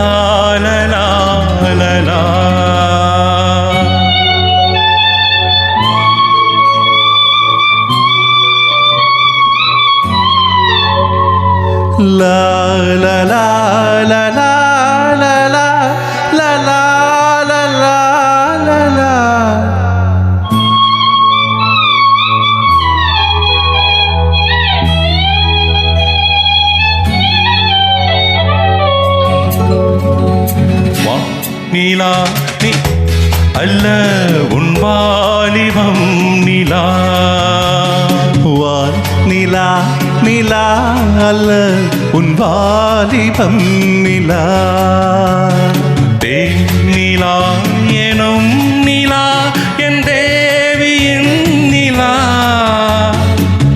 லா லா லா. La la la la la la la la la la la la la. நிலா நீ அல்ல உன் வாலிபம் நிலா. வான் நிலா நிலா அல்ல உன் வாலிபம் நிலா. தேனிலா எனும் நிலா என் தேவியின் நிலா.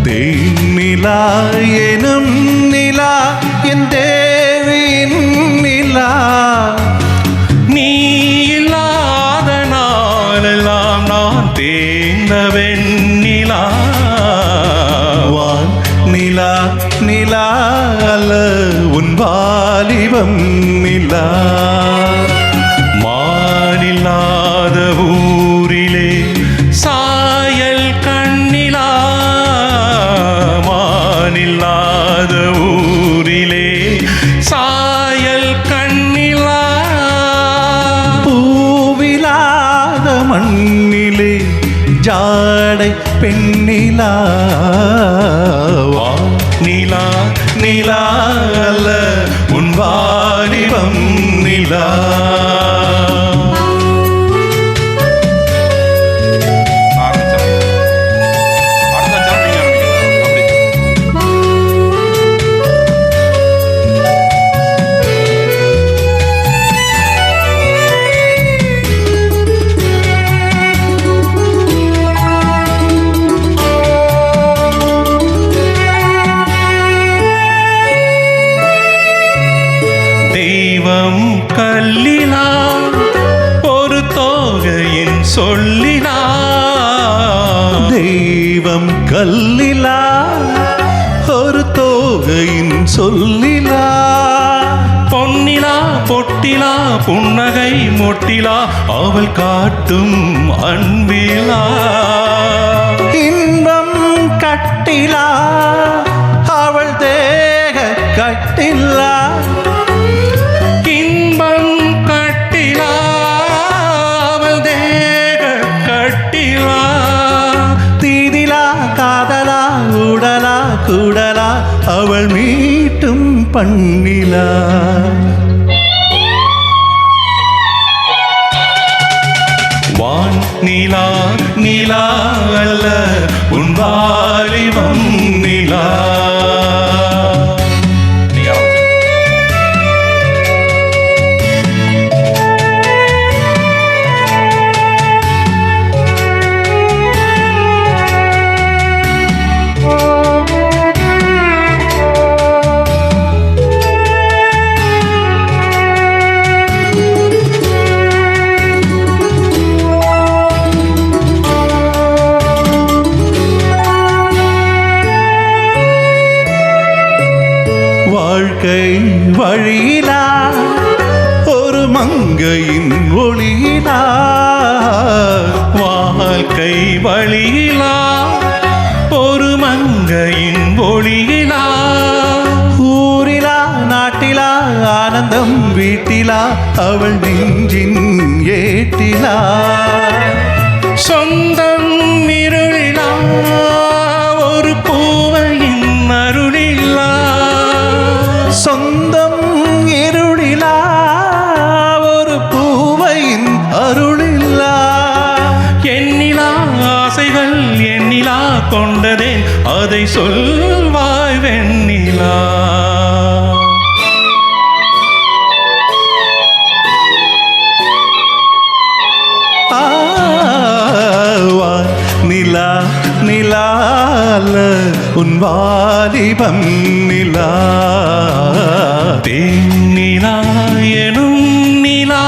தேனிலா எனும் நிலா என் தேவியின் நிலா. நீ இல்லாத நாளெல்லாம் நான் தேர்ந்த வெண்ணிலா. வான் நிலா நிலா அல்ல உன் வாலிபம் நிலா. மானில்லாத ஊரிலே சாயல் கண்ணிலா. மானில்லாத ஊரிலே சாயல் கண்ணிலா. பூவிலாத மண்ணிலே ஜாடை பெண்ணிலா. நிலா நிலா அல்ல உன் வாலிபம் நிலா. தெய்வம் கல்லிலா ஒரு தோகையின் சொல்லிலா. தெய்வம் கல்லிலா ஒரு தோகையின் சொல்லிலா. பொன்னிலா பொட்டிலா புன்னகை மொட்டிலா அவள் காட்டும் அன்பிலா. இன்பம் கட்டிலா அவள் தேக கட்டிலா. உடலா கூடலா அவள் மீட்டும் பண்ணிலா. வான் நிலா நிலா அல்ல உன் வாலிபம் நிலா. வாழ்க்கை வழியிலா ஒரு மங்கையின் ஒளியிலா. வாழ்க்கை வழியிலா ஒரு மங்கையின் ஒளியிலா. ஊரிலா நாட்டிலா ஆனந்தம் வீட்டிலா அவள் நெஞ்சின் ஏட்டிலா. சொந்தம் இருளிலா ஒரு பூவையின் அருளிலா. சொந்தம் இருளிலா ஒரு பூவையின் அருளிலா. எண்ணிலா ஆசைகள் எண்ணிலா கொண்டதேன் அதை சொல்வாய் வெண்ணிலா. நிலா நிலா உன் வாலிபம் நிலா. தேனிலா எனும் நிலா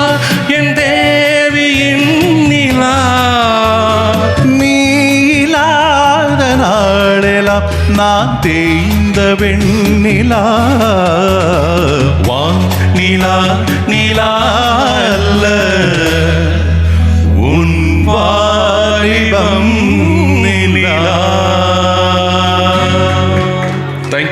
என் தேவியின் நிலா. நீலாத நாளெல்லாம் நான் தேய்ந்த வெண்ணிலா. வான் நிலா நிலா